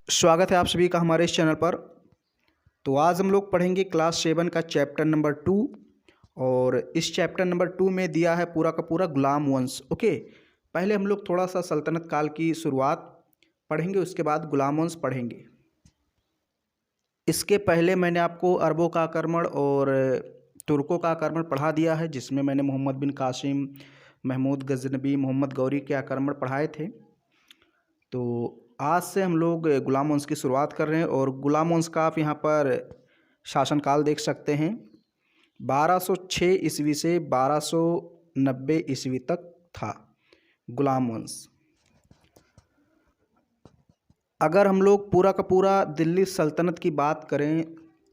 स्वागत है आप सभी का हमारे इस चैनल पर। तो आज हम लोग पढ़ेंगे क्लास 7 का चैप्टर नंबर 2। और इस चैप्टर नंबर 2 में दिया है पूरा का पूरा गुलाम वंश। ओके, पहले हम लोग थोड़ा सा सल्तनत काल की शुरुआत पढ़ेंगे, उसके बाद गुलाम वंश पढ़ेंगे। इसके पहले मैंने आपको अरबों का आक्रमण और तुर्कों का आक्रमण पढ़ा दिया है, जिसमें मैंने मोहम्मद बिन कासिम, महमूद गजनबी, मोहम्मद गौरी के आक्रमण पढ़ाए थे। तो आज से हम लोग गुलाम वंश की शुरुआत कर रहे हैं। और गुलाम वंश का आप यहाँ पर शासनकाल देख सकते हैं, 1206 ईस्वी से 1290 ईस्वी तक था गुलाम वंश। अगर हम लोग पूरा का पूरा दिल्ली सल्तनत की बात करें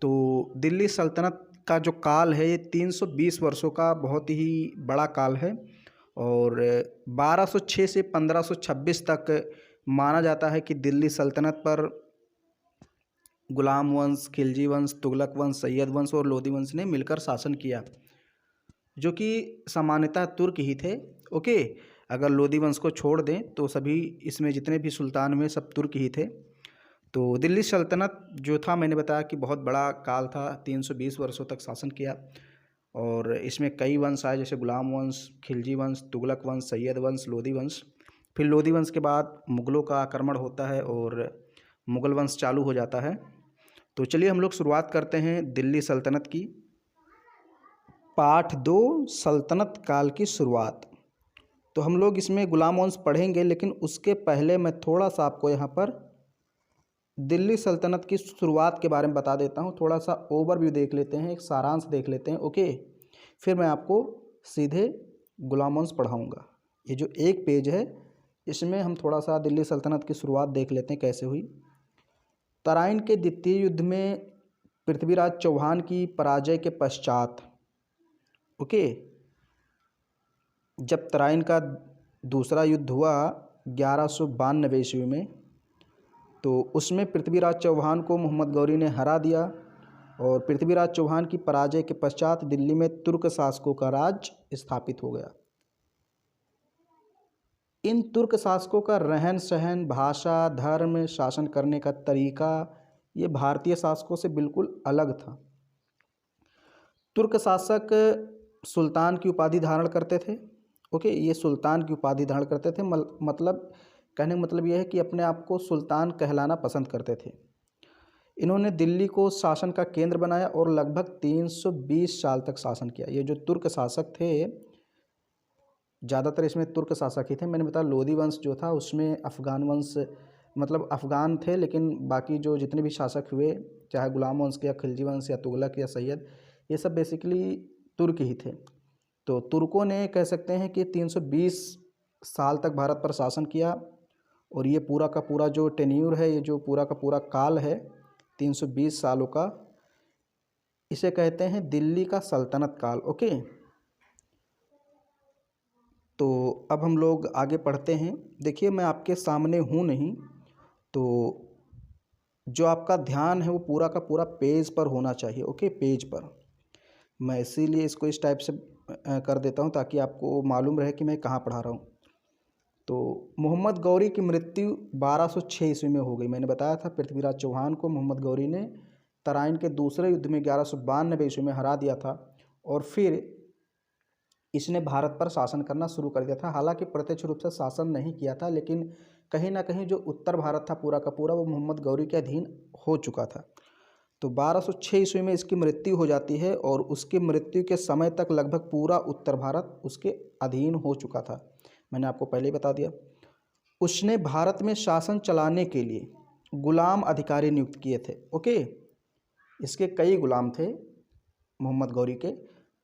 तो दिल्ली सल्तनत का जो काल है ये 320 वर्षों का बहुत ही बड़ा काल है। और 1206 से 1526 तक माना जाता है कि दिल्ली सल्तनत पर गुलाम वंश, खिलजी वंश, तुगलक वंश, सैयद वंश और लोदी वंश ने मिलकर शासन किया, जो कि सामान्यतः तुर्क ही थे। ओके, अगर लोदी वंश को छोड़ दें तो सभी इसमें जितने भी सुल्तान हुए सब तुर्क ही थे। तो दिल्ली सल्तनत जो था, मैंने बताया कि बहुत बड़ा काल था, 320 वर्षों तक शासन किया। और इसमें कई वंश आए, जैसे गुलाम वंश, खिलजी वंश, तुगलक वंश, सैयद वंश, लोदी वंश। फिर लोदी वंश के बाद मुग़लों का आक्रमण होता है और मुग़ल वंश चालू हो जाता है। तो चलिए हम लोग शुरुआत करते हैं दिल्ली सल्तनत की। पाठ 2, सल्तनत काल की शुरुआत। तो हम लोग इसमें गुलाम वंश पढ़ेंगे, लेकिन उसके पहले मैं थोड़ा सा आपको यहाँ पर दिल्ली सल्तनत की शुरुआत के बारे में बता देता हूँ। थोड़ा सा ओवरव्यू देख लेते हैं, एक सारांश देख लेते हैं। ओके, फिर मैं आपको सीधे गुलाम वंश पढ़ाऊँगा। ये जो एक पेज है, इसमें हम थोड़ा सा दिल्ली सल्तनत की शुरुआत देख लेते हैं कैसे हुई। तराइन के द्वितीय युद्ध में पृथ्वीराज चौहान की पराजय के पश्चात, ओके, जब तराइन का दूसरा युद्ध हुआ 1192 ईस्वी में, तो उसमें पृथ्वीराज चौहान को मोहम्मद गौरी ने हरा दिया। और पृथ्वीराज चौहान की पराजय के पश्चात दिल्ली में तुर्क शासकों का राज स्थापित हो गया। इन तुर्क शासकों का रहन सहन, भाषा, धर्म, शासन करने का तरीका ये भारतीय शासकों से बिल्कुल अलग था। तुर्क शासक सुल्तान की उपाधि धारण करते थे। ओके, ये सुल्तान की उपाधि धारण करते थे, मतलब कहने का मतलब यह है कि अपने आप को सुल्तान कहलाना पसंद करते थे। इन्होंने दिल्ली को शासन का केंद्र बनाया और लगभग 320 साल तक शासन किया। ये जो तुर्क शासक थे, ज़्यादातर इसमें तुर्क शासक ही थे। मैंने बताया लोदी वंश जो था उसमें अफ़गान वंश, मतलब अफ़गान थे, लेकिन बाकी जो जितने भी शासक हुए, चाहे गुलाम वंश के या खिलजी वंश या तुगलक या सैयद, ये सब बेसिकली तुर्क ही थे। तो तुर्कों ने कह सकते हैं कि 320 साल तक भारत पर शासन किया। और ये पूरा का पूरा जो टेन्यूर है, ये जो पूरा का पूरा काल है 320 सालों का, इसे कहते हैं दिल्ली का सल्तनत काल। ओके, तो अब हम लोग आगे पढ़ते हैं। देखिए, मैं आपके सामने हूँ नहीं, तो जो आपका ध्यान है वो पूरा का पूरा पेज पर होना चाहिए। ओके, पेज पर। मैं इसीलिए इसको इस टाइप से कर देता हूँ ताकि आपको मालूम रहे कि मैं कहाँ पढ़ा रहा हूँ। तो मोहम्मद गौरी की मृत्यु 1206 ईस्वी में हो गई। मैंने बताया था पृथ्वीराज चौहान को मोहम्मद गौरी ने तराइन के दूसरे युद्ध में 1192 ईस्वी में हरा दिया था। और फिर इसने भारत पर शासन करना शुरू कर दिया था। हालांकि प्रत्यक्ष रूप से शासन नहीं किया था, लेकिन कहीं ना कहीं जो उत्तर भारत था पूरा का पूरा, वो मोहम्मद गौरी के अधीन हो चुका था। तो 1206 ईस्वी में इसकी मृत्यु हो जाती है और उसकी मृत्यु के समय तक लगभग पूरा उत्तर भारत उसके अधीन हो चुका था। मैंने आपको पहले ही बता दिया। उसने भारत में शासन चलाने के लिए गुलाम अधिकारी नियुक्त किए थे। ओके, इसके कई गुलाम थे मोहम्मद गौरी के,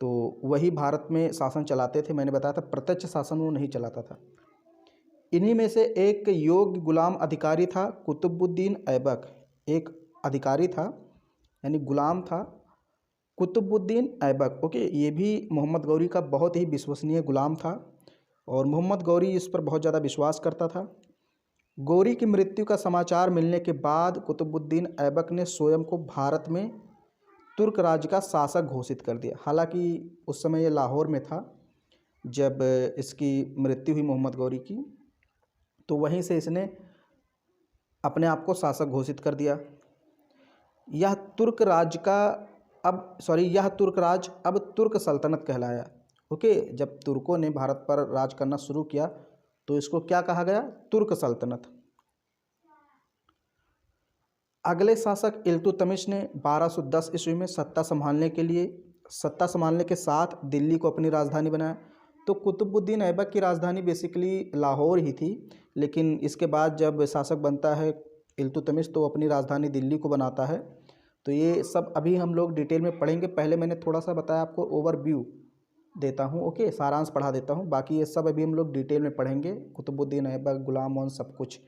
तो वही भारत में शासन चलाते थे। मैंने बताया था प्रत्यक्ष शासन वो नहीं चलाता था। इन्हीं में से एक योग्य गुलाम अधिकारी था कुतुबुद्दीन ऐबक। एक अधिकारी था, यानी गुलाम था, कुतुबुद्दीन ऐबक। ओके, ये भी मोहम्मद गौरी का बहुत ही विश्वसनीय गुलाम था और मोहम्मद गौरी इस पर बहुत ज़्यादा विश्वास करता था। गौरी की मृत्यु का समाचार मिलने के बाद कुतुबुद्दीन ऐबक ने स्वयं को भारत में तुर्क राज्य का शासक घोषित कर दिया। हालांकि उस समय ये लाहौर में था जब इसकी मृत्यु हुई मोहम्मद गौरी की, तो वहीं से इसने अपने आप को शासक घोषित कर दिया। यह तुर्क राज का यह तुर्क राज अब तुर्क सल्तनत कहलाया। ओके, जब तुर्कों ने भारत पर राज करना शुरू किया तो इसको क्या कहा गया? तुर्क सल्तनत। अगले शासक इल्तुतमिश ने 1210 ईस्वी में सत्ता संभालने के साथ दिल्ली को अपनी राजधानी बनाया। तो कुतुबुद्दीन ऐबक की राजधानी बेसिकली लाहौर ही थी, लेकिन इसके बाद जब शासक बनता है इल्तुतमिश तो अपनी राजधानी दिल्ली को बनाता है। तो ये सब अभी हम लोग डिटेल में पढ़ेंगे। पहले मैंने थोड़ा सा बताया, आपको ओवरव्यू देता हूँ, ओके, सारांश पढ़ा देता हूँ। बाकी ये सब अभी हम लोग डिटेल में पढ़ेंगे, कुतुबुद्दीन ऐबक, गुलाम मोहन, सब कुछ।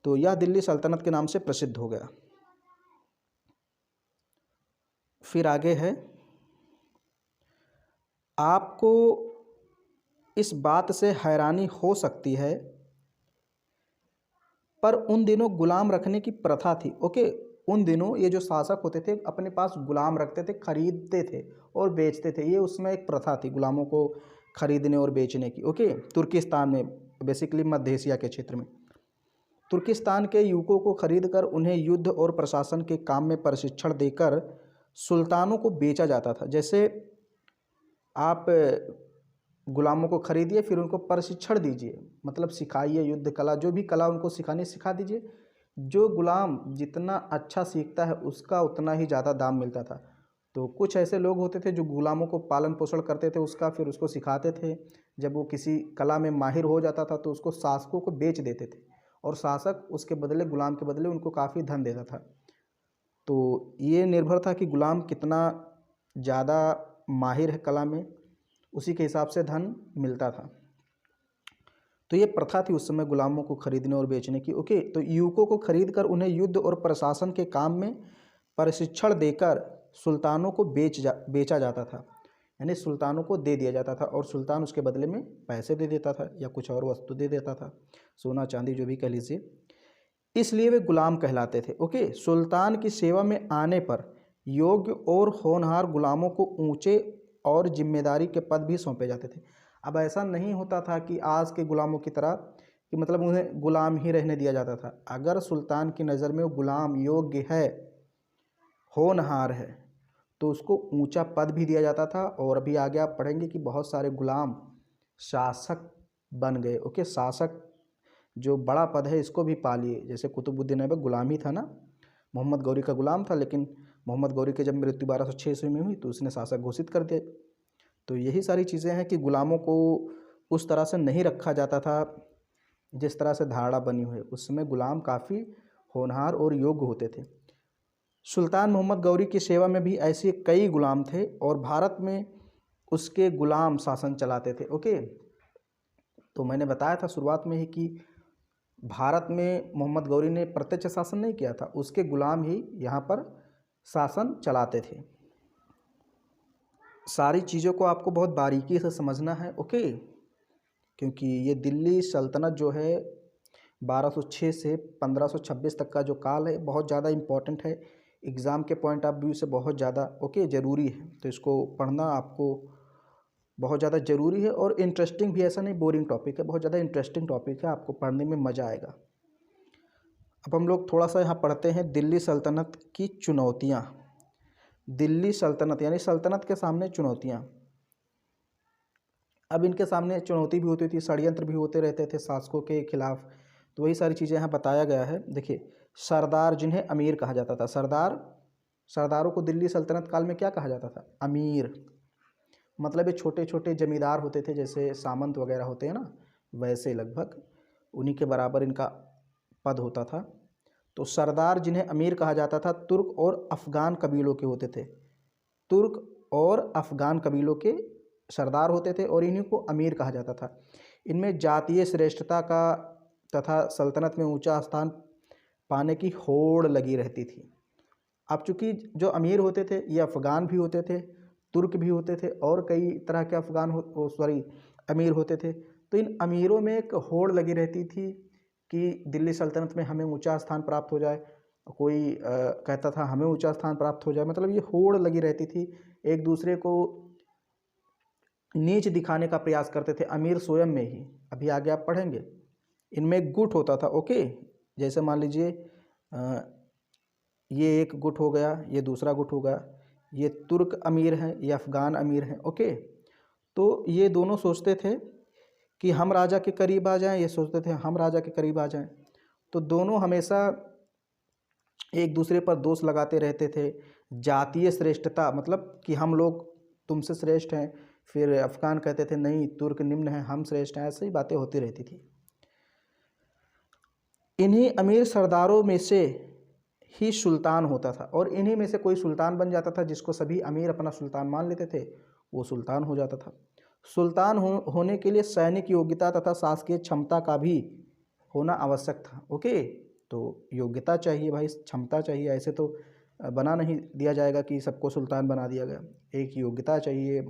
तो यह दिल्ली सल्तनत के नाम से प्रसिद्ध हो गया। फिर आगे है, आपको इस बात से हैरानी हो सकती है पर उन दिनों गुलाम रखने की प्रथा थी। ओके, उन दिनों ये जो शासक होते थे अपने पास गुलाम रखते थे, खरीदते थे और बेचते थे। ये उसमें एक प्रथा थी गुलामों को खरीदने और बेचने की। ओके, तुर्किस्तान में, बेसिकली मध्य एशिया के क्षेत्र में तुर्किस्तान के युवकों को खरीदकर उन्हें युद्ध और प्रशासन के काम में प्रशिक्षण देकर सुल्तानों को बेचा जाता था। जैसे आप गुलामों को खरीदिए, फिर उनको प्रशिक्षण दीजिए, मतलब सिखाइए युद्ध कला, जो भी कला उनको सिखानी सिखा दीजिए। जो गुलाम जितना अच्छा सीखता है उसका उतना ही ज़्यादा दाम मिलता था। तो कुछ ऐसे लोग होते थे जो गुलामों को पालन पोषण करते थे उसका, फिर उसको सिखाते थे। जब वो किसी कला में माहिर हो जाता था तो उसको शासकों को बेच देते थे और शासक उसके बदले, गुलाम के बदले उनको काफ़ी धन देता था। तो ये निर्भर था कि गुलाम कितना ज़्यादा माहिर है कला में, उसी के हिसाब से धन मिलता था। तो ये प्रथा थी उस समय गुलामों को खरीदने और बेचने की। ओके, तो युवकों को खरीदकर उन्हें युद्ध और प्रशासन के काम में प्रशिक्षण देकर सुल्तानों को बेचा जाता था, यानी सुल्तानों को दे दिया जाता था और सुल्तान उसके बदले में पैसे दे देता था या कुछ और वस्तु दे देता था, सोना चांदी जो भी कह लीजिए। इसलिए वे गुलाम कहलाते थे। ओके, सुल्तान की सेवा में आने पर योग्य और होनहार गुलामों को ऊंचे और जिम्मेदारी के पद भी सौंपे जाते थे। अब ऐसा नहीं होता था कि आज के गुलामों की तरह कि मतलब उन्हें गुलाम ही रहने दिया जाता था। अगर सुल्तान की नज़र में वो गुलाम योग्य है, होनहार है, तो उसको ऊंचा पद भी दिया जाता था। और अभी आगे आप पढ़ेंगे कि बहुत सारे गुलाम शासक बन गए। ओके, शासक जो बड़ा पद है इसको भी पा लिए। जैसे कुतुबुद्दीन ऐबक गुलाम ही था ना, मोहम्मद गौरी का गुलाम था, लेकिन मोहम्मद गौरी की जब मृत्यु 1206 ईस्वी में हुई तो उसने शासक घोषित कर दिया। तो यही सारी चीज़ें हैं कि गुलामों को उस तरह से नहीं रखा जाता था जिस तरह से धारणा बनी हुई है। उस समय गुलाम काफ़ी होनहार और योग्य होते थे। सुल्तान मोहम्मद गौरी की सेवा में भी ऐसे कई गुलाम थे और भारत में उसके गुलाम शासन चलाते थे। ओके, तो मैंने बताया था शुरुआत में ही कि भारत में मोहम्मद गौरी ने प्रत्यक्ष शासन नहीं किया था, उसके गुलाम ही यहाँ पर शासन चलाते थे। सारी चीज़ों को आपको बहुत बारीकी से समझना है। ओके, क्योंकि ये दिल्ली सल्तनत जो है 1206 से 1526 तक का जो काल है बहुत ज़्यादा इम्पॉर्टेंट है, एग्ज़ाम के पॉइंट ऑफ व्यू से बहुत ज़्यादा ज़रूरी है। तो इसको पढ़ना आपको बहुत ज़्यादा ज़रूरी है और इंटरेस्टिंग भी, ऐसा नहीं बोरिंग टॉपिक है, बहुत ज़्यादा इंटरेस्टिंग टॉपिक है, आपको पढ़ने में मज़ा आएगा। अब हम लोग थोड़ा सा यहाँ पढ़ते हैं दिल्ली सल्तनत की चुनौतियाँ। दिल्ली सल्तनत यानी सल्तनत के सामने चुनौतियाँ। अब इनके सामने चुनौती भी होती थी, षड्यंत्र भी होते रहते थे शासकों के खिलाफ। तो वही सारी चीज़ें यहाँ बताया गया है। देखिए, सरदार जिन्हें अमीर कहा जाता था, सरदारों को दिल्ली सल्तनत काल में क्या कहा जाता था? अमीर। मतलब ये छोटे छोटे जमींदार होते थे, जैसे सामंत वगैरह होते हैं ना, वैसे लगभग उन्हीं के बराबर इनका पद होता था। तो सरदार जिन्हें अमीर कहा जाता था तुर्क और अफ़गान कबीलों के होते थे। तुर्क और अफ़गान कबीलों के सरदार होते थे और इन्हीं को अमीर कहा जाता था। इनमें जातीय श्रेष्ठता का तथा सल्तनत में ऊंचा स्थान पाने की होड़ लगी रहती थी। अब चूँकि जो अमीर होते थे ये अफ़गान भी होते थे, तुर्क भी होते थे और कई तरह के अमीर होते थे। तो इन अमीरों में एक होड़ लगी रहती थी कि दिल्ली सल्तनत में हमें ऊंचा स्थान प्राप्त हो जाए। कोई कहता था हमें ऊंचा स्थान प्राप्त हो जाए, मतलब ये होड़ लगी रहती थी। एक दूसरे को नीच दिखाने का प्रयास करते थे अमीर स्वयं में ही। अभी आगे आप पढ़ेंगे, इनमें एक गुट होता था। ओके, जैसे मान लीजिए ये एक गुट हो गया, ये दूसरा गुट होगा, ये तुर्क अमीर हैं, ये अफ़गान अमीर हैं, ओके। तो ये दोनों सोचते थे कि हम राजा के करीब आ जाएं, ये सोचते थे हम राजा के करीब आ जाएं। तो दोनों हमेशा एक दूसरे पर दोष लगाते रहते थे। जातीय श्रेष्ठता, मतलब कि हम लोग तुमसे श्रेष्ठ हैं, फिर अफ़गान कहते थे नहीं तुर्क निम्न हैं, हम श्रेष्ठ हैं, ऐसी बातें होती रहती थी। इन्हीं अमीर सरदारों में से ही सुल्तान होता था, और इन्हीं में से कोई सुल्तान बन जाता था जिसको सभी अमीर अपना सुल्तान मान लेते थे, वो सुल्तान हो जाता था। सुल्तान होने के लिए सैनिक योग्यता तथा शासकीय क्षमता का भी होना आवश्यक था, ओके। तो योग्यता चाहिए भाई, क्षमता चाहिए, ऐसे तो बना नहीं दिया जाएगा कि सबको सुल्तान बना दिया गया। एक योग्यता चाहिए,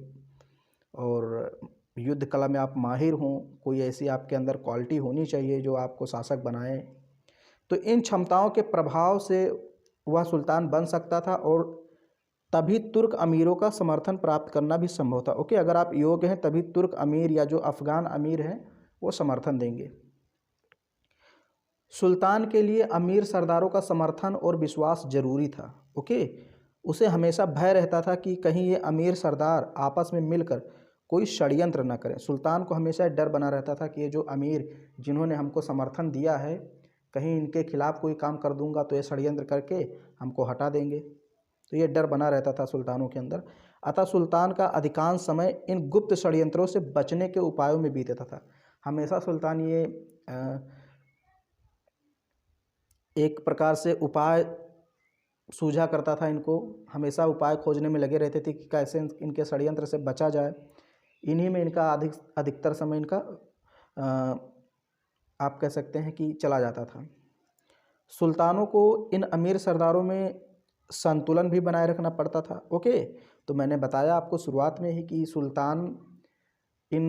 और युद्ध कला में आप माहिर हों, कोई ऐसी आपके अंदर क्वालिटी होनी चाहिए जो आपको शासक बनाए। तो इन क्षमताओं के प्रभाव से वह सुल्तान बन सकता था, और तभी तुर्क अमीरों का समर्थन प्राप्त करना भी संभव था, ओके। अगर आप योग्य हैं तभी तुर्क अमीर या जो अफ़गान अमीर हैं वो समर्थन देंगे। सुल्तान के लिए अमीर सरदारों का समर्थन और विश्वास जरूरी था, ओके। उसे हमेशा भय रहता था कि कहीं ये अमीर सरदार आपस में मिलकर कोई षड्यंत्र न करें। सुल्तान को हमेशा डर बना रहता था कि ये जो अमीर जिन्होंने हमको समर्थन दिया है, कहीं इनके खिलाफ कोई काम कर दूंगा तो ये षड्यंत्र करके हमको हटा देंगे। तो ये डर बना रहता था सुल्तानों के अंदर। अतः सुल्तान का अधिकांश समय इन गुप्त षड्यंत्रों से बचने के उपायों में बीतता था। हमेशा सुल्तान ये एक प्रकार से उपाय सूझा करता था, इनको हमेशा उपाय खोजने में लगे रहते थे कि कैसे इनके षड्यंत्र से बचा जाए। इन्हीं में इनका अधिकतर समय इनका आप कह सकते हैं कि चला जाता था। सुल्तानों को इन अमीर सरदारों में संतुलन भी बनाए रखना पड़ता था, ओके। तो मैंने बताया आपको शुरुआत में ही कि सुल्तान इन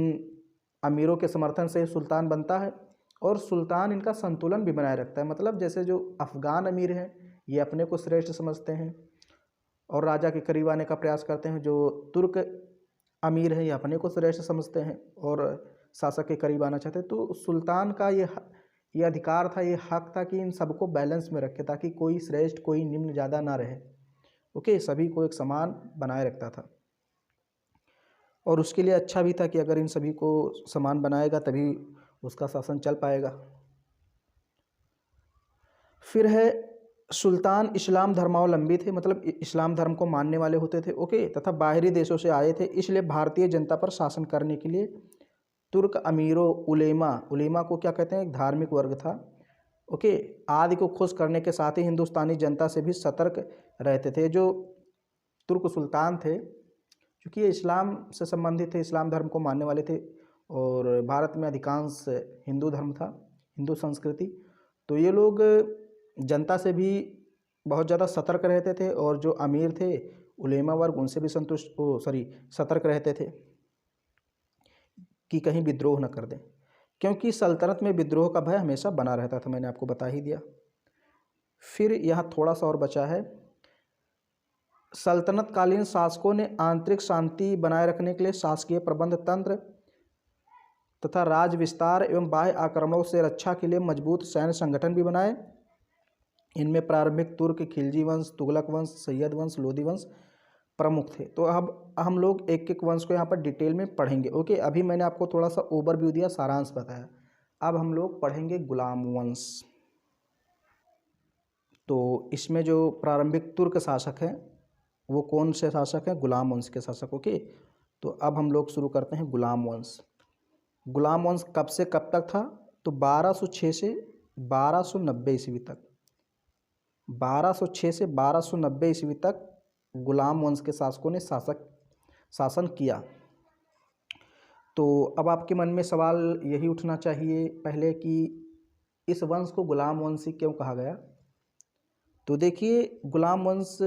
अमीरों के समर्थन से सुल्तान बनता है, और सुल्तान इनका संतुलन भी बनाए रखता है। मतलब जैसे जो अफ़गान अमीर हैं ये अपने को श्रेष्ठ समझते हैं और राजा के करीब आने का प्रयास करते हैं, जो तुर्क अमीर हैं ये अपने को श्रेष्ठ समझते हैं और शासक के करीब आना चाहते हैं। तो सुल्तान का ये अधिकार था, ये हक था कि इन सबको बैलेंस में रखे, ताकि कोई श्रेष्ठ कोई निम्न ज़्यादा ना रहे, ओके। सभी को एक समान बनाए रखता था, और उसके लिए अच्छा भी था कि अगर इन सभी को समान बनाएगा तभी उसका शासन चल पाएगा। फिर है सुल्तान इस्लाम धर्मावलंबी थे, मतलब इस्लाम धर्म को मानने वाले होते थे, ओके, तथा बाहरी देशों से आए थे। इसलिए भारतीय जनता पर शासन करने के लिए तुर्क अमीरों उलेमा को क्या कहते हैं, एक धार्मिक वर्ग था, ओके, आदि को खुश करने के साथ ही हिंदुस्तानी जनता से भी सतर्क रहते थे। जो तुर्क सुल्तान थे, क्योंकि ये इस्लाम से संबंधित थे, इस्लाम धर्म को मानने वाले थे, और भारत में अधिकांश हिंदू धर्म था, हिंदू संस्कृति, तो ये लोग जनता से भी बहुत ज़्यादा सतर्क रहते थे, और जो अमीर थे उलेमा वर्ग उनसे भी सतर्क रहते थे कि कहीं विद्रोह न कर दें, क्योंकि सल्तनत में विद्रोह का भय हमेशा बना रहता था, मैंने आपको बता ही दिया। फिर यहाँ थोड़ा सा और बचा है। सल्तनतकालीन शासकों ने आंतरिक शांति बनाए रखने के लिए शासकीय प्रबंध तंत्र तथा राज विस्तार एवं बाह्य आक्रमणों से रक्षा के लिए मजबूत सैन्य संगठन भी बनाए। इनमें प्रारंभिक तुर्क, खिलजी वंश, तुगलक वंश, सैयद वंश, लोदी वंश प्रमुख थे। तो अब हम लोग एक एक वंश को यहाँ पर डिटेल में पढ़ेंगे, ओके। अभी मैंने आपको थोड़ा सा ओवरव्यू दिया, सारांश बताया। अब हम लोग पढ़ेंगे गुलाम वंश। तो इसमें जो प्रारंभिक तुर्क शासक हैं वो कौन से शासक हैं, गुलाम वंश के शासक, ओके। तो अब हम लोग शुरू करते हैं गुलाम वंश। गुलाम वंश कब से कब तक था, तो 1206 से 1290 ईस्वी तक, 1206 से 1290 ईस्वी तक गुलाम वंश के शासकों ने शासन किया। तो अब आपके मन में सवाल यही उठना चाहिए पहले कि इस वंश को गुलाम वंशी क्यों कहा गया। तो देखिए, गुलाम वंश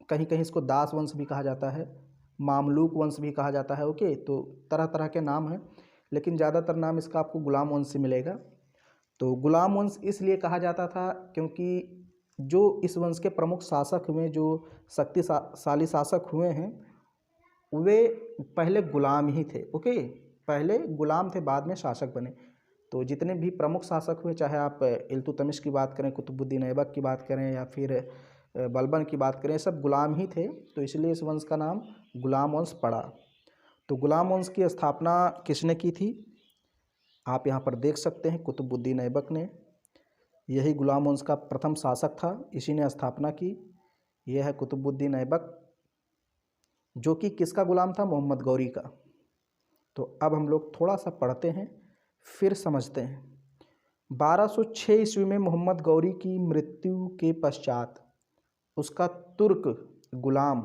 कहीं कहीं इसको दास वंश भी कहा जाता है, मामलूक वंश भी कहा जाता है, ओके। तो तरह तरह के नाम हैं, लेकिन ज़्यादातर नाम इसका आपको गुलाम वंश से मिलेगा। तो गुलाम वंश इसलिए कहा जाता था क्योंकि जो इस वंश के प्रमुख शासक हुए, जो शक्तिशाली शासक हुए हैं, वे पहले गुलाम ही थे, ओके। पहले गुलाम थे, बाद में शासक बने। तो जितने भी प्रमुख शासक हुए, चाहे आप इल्तुतमिश की बात करें, कुतुबुद्दीन ऐबक की बात करें या फिर बलबन की बात करें, सब गुलाम ही थे, तो इसलिए इस वंश का नाम गुलाम वंश पड़ा। तो गुलाम वंश की स्थापना किसने की थी? आप यहाँ पर देख सकते हैं, कुतुबुद्दीन ऐबक ने। यही गुलाम वंश का प्रथम शासक था, इसी ने स्थापना की। यह है कुतुबुद्दीन ऐबक, जो कि किसका गुलाम था? मोहम्मद गौरी का। तो अब हम लोग थोड़ा सा पढ़ते हैं, फिर समझते हैं। 1206 ईस्वी में मोहम्मद गौरी की मृत्यु के पश्चात उसका तुर्क गुलाम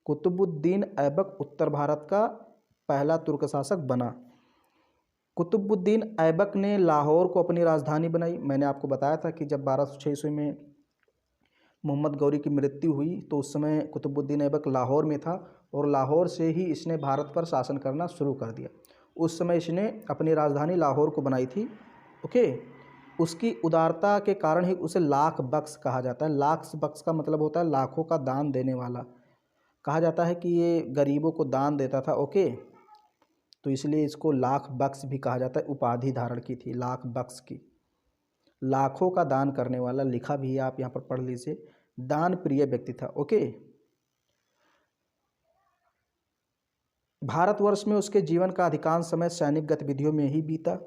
कुतुबुद्दीन ऐबक उत्तर भारत का पहला तुर्क शासक बना। कुतुबुद्दीन ऐबक ने लाहौर को अपनी राजधानी बनाई। मैंने आपको बताया था कि जब 1206 ईस्वी में मोहम्मद गौरी की मृत्यु हुई तो उस समय कुतुबुद्दीन ऐबक लाहौर में था और लाहौर से ही इसने भारत पर शासन करना शुरू कर दिया। उस समय इसने अपनी राजधानी लाहौर को बनाई थी। ओके, उसकी उदारता के कारण ही उसे लाख बख्श कहा जाता है। लाख बख्श का मतलब होता है लाखों का दान देने वाला। कहा जाता है कि ये गरीबों को दान देता था। ओके, तो इसलिए इसको लाख बख्श भी कहा जाता है। उपाधि धारण की थी लाख बख्श की, लाखों का दान करने वाला। लिखा भी है, आप यहाँ पर पढ़ लीजिए, दान प्रिय व्यक्ति था। ओके, भारतवर्ष में उसके जीवन का अधिकांश समय सैनिक गतिविधियों में ही बीता।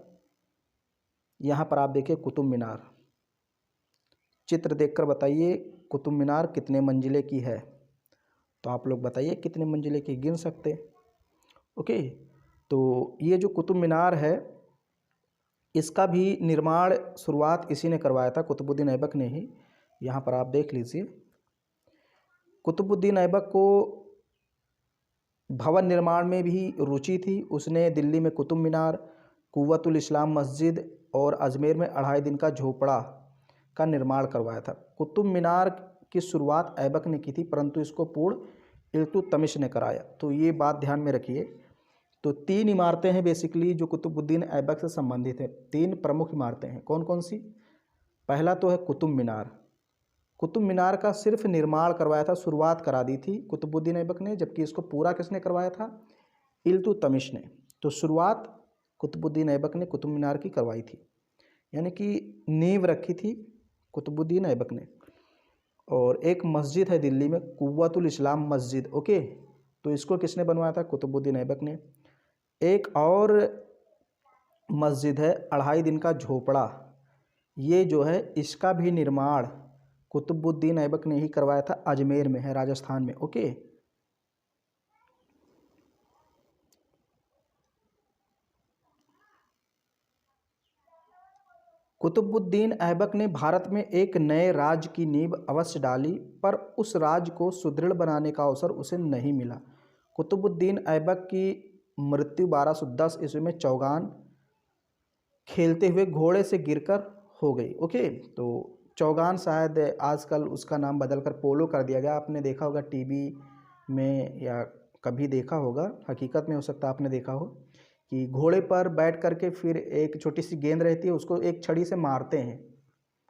यहाँ पर आप देखिए कुतुब मीनार, चित्र देखकर बताइए कुतुब मीनार कितने मंजिले की है। तो आप लोग बताइए कितने मंजिले की, गिन सकते। ओके, तो ये जो कुतुब मीनार है इसका भी निर्माण शुरुआत इसी ने करवाया था, कुतुबुद्दीन ऐबक ने ही। यहाँ पर आप देख लीजिए, कुतुबुद्दीन ऐबक को भवन निर्माण में भी रुचि थी। उसने दिल्ली में कुतुब मीनार, कुव्वतुल इस्लाम मस्जिद और अजमेर में 2.5 दिन का झोपड़ा का निर्माण करवाया था। कुतुब मीनार की शुरुआत ऐबक ने की थी, परंतु इसको पूर्ण इल्तुतमिश ने कराया। तो ये बात ध्यान में रखिए। तो 3 इमारतें हैं बेसिकली जो कुतुबुद्दीन ऐबक से संबंधित है। 3 प्रमुख इमारतें हैं, कौन कौन सी? पहला तो है कुतुब मीनार। कुतुब मीनार का सिर्फ निर्माण करवाया था, शुरुआत करा दी थी कुतुबुद्दीन ऐबक ने, जबकि इसको पूरा किसने करवाया था? इल्तुतमिश ने। तो शुरुआत कुतुबुद्दीन ऐबक ने कुतुब मीनार की करवाई थी, यानी कि नींव रखी थी कुतुबुद्दीन ऐबक ने। और एक मस्जिद है दिल्ली में, कुव्वतुल इस्लाम मस्जिद। ओके, तो इसको किसने बनवाया था? कुतुबुद्दीन ऐबक ने। एक और मस्जिद है 2.5 दिन का झोपड़ा, ये जो है इसका भी निर्माण कुतुबुद्दीन ऐबक ने ही करवाया था, अजमेर में है, राजस्थान में। ओके, कुतुबुद्दीन ऐबक ने भारत में एक नए राज्य की नींव अवश्य डाली, पर उस राज्य को सुदृढ़ बनाने का अवसर उसे नहीं मिला। कुतुबुद्दीन ऐबक की मृत्यु 1210 ईस्वी में चौगान खेलते हुए घोड़े से गिरकर हो गई। ओके, तो चौगान शायद आजकल उसका नाम बदलकर पोलो कर दिया गया। आपने देखा होगा टीवी में या कभी देखा होगा, हकीकत में हो सकता है आपने देखा हो कि घोड़े पर बैठ करके फिर एक छोटी सी गेंद रहती है, उसको एक छड़ी से मारते हैं।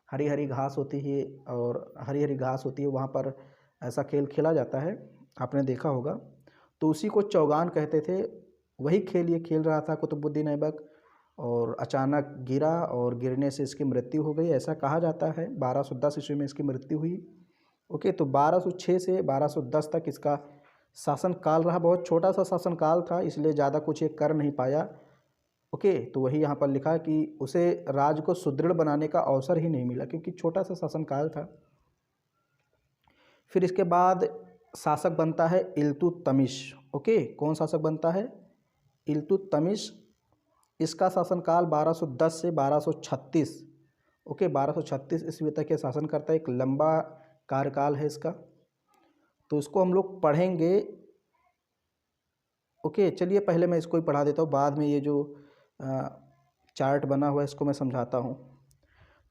हरी हरी घास होती है और हरी हरी घास होती है, वहाँ पर ऐसा खेल खेला जाता है, आपने देखा होगा। तो उसी को चौगान कहते थे। वही खेल ये खेल रहा था कुतुबुद्दीन ऐबक, और अचानक गिरा और गिरने से इसकी मृत्यु हो गई, ऐसा कहा जाता है। 1210 ईस्वी में इसकी मृत्यु हुई। ओके, तो 1206 से 1210 तक इसका शासन काल रहा। बहुत छोटा सा शासन काल था, इसलिए ज़्यादा कुछ ये कर नहीं पाया। ओके, तो वही यहाँ पर लिखा कि उसे राज्य को सुदृढ़ बनाने का अवसर ही नहीं मिला, क्योंकि छोटा सा शासन काल था। फिर इसके बाद शासक बनता है इल्तुतमिश। ओके, कौन शासक बनता है? इल्तुतमिश। इसका शासनकाल 1210 से 1236। ओके, 1236 ईस्वी तक ये शासन करता है। एक लंबा कार्यकाल है इसका, तो इसको हम लोग पढ़ेंगे। ओके, चलिए पहले मैं इसको ही पढ़ा देता हूँ, बाद में ये जो चार्ट बना हुआ है इसको मैं समझाता हूँ।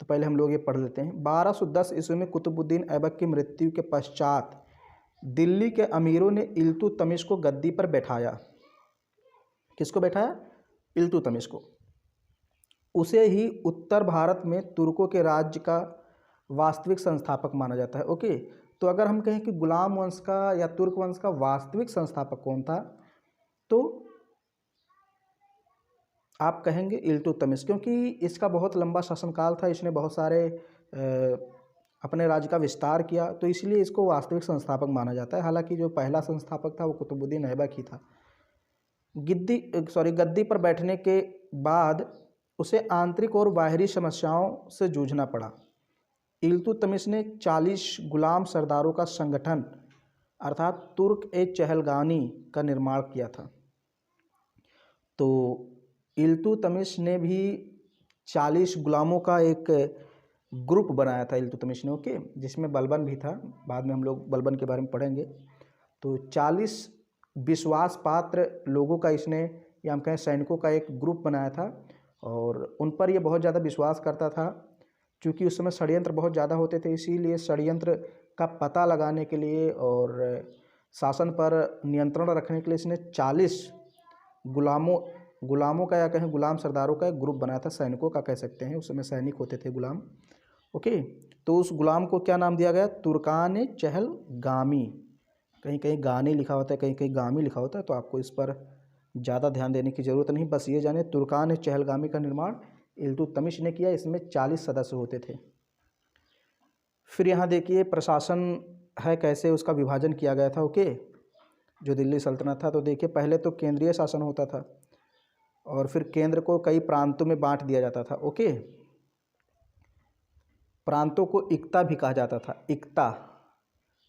तो पहले हम लोग ये पढ़ लेते हैं। 1210 ईस्वी में कुतुबुद्दीन ऐबक की मृत्यु के पश्चात दिल्ली के अमीरों ने इल्तुतमिश को गद्दी पर बैठाया। किसको बैठाया? इल्तुतमिश को। उसे ही उत्तर भारत में तुर्कों के राज्य का वास्तविक संस्थापक माना जाता है। ओके, तो अगर हम कहें कि गुलाम वंश का या तुर्क वंश का वास्तविक संस्थापक कौन था, तो आप कहेंगे इल्तुतमिश, क्योंकि इसका बहुत लंबा शासनकाल था, इसने बहुत सारे अपने राज्य का विस्तार किया, तो इसलिए इसको वास्तविक संस्थापक माना जाता है। हालांकि जो पहला संस्थापक था वो कुतुबुद्दीन ऐबक ही था। गद्दी पर बैठने के बाद उसे आंतरिक और बाहरी समस्याओं से जूझना पड़ा। इल्तुतमिश ने 40 गुलाम सरदारों का संगठन अर्थात तुर्क ए चहलगानी का निर्माण किया था। तो इल्तुतमिश ने भी 40 गुलामों का एक ग्रुप बनाया था इल्तुतमिश ने, ओके, जिसमें बलबन भी था। बाद में हम लोग बलबन के बारे में पढ़ेंगे। तो 40 विश्वास पात्र लोगों का इसने, या हम कहें सैनिकों का एक ग्रुप बनाया था, और उन पर ये बहुत ज़्यादा विश्वास करता था। क्योंकि उस समय षड्यंत्र बहुत ज़्यादा होते थे, इसीलिए षड्यंत्र का पता लगाने के लिए और शासन पर नियंत्रण रखने के लिए इसने 40 गुलामों का, या कहें गुलाम सरदारों का एक ग्रुप बनाया था, सैनिकों का कह सकते हैं, उस समय सैनिक होते थे गुलाम, ओके। तो उस गुलाम को क्या नाम दिया गया? तुर्कान चहलगामी। कहीं कहीं गाने लिखा होता है, कहीं कहीं गामी लिखा होता है, तो आपको इस पर ज़्यादा ध्यान देने की ज़रूरत नहीं, बस ये जाने तुर्कान चहलगामी का निर्माण इल्तुतमिश ने किया। इसमें 40 सदस्य होते थे। फिर यहाँ देखिए प्रशासन है कैसे उसका विभाजन किया गया था, ओके, जो दिल्ली सल्तनत था। तो देखिए पहले तो केंद्रीय शासन होता था, और फिर केंद्र को कई प्रांतों में बांट दिया जाता था, ओके। प्रांतों को इक्ता भी कहा जाता था, इक्ता।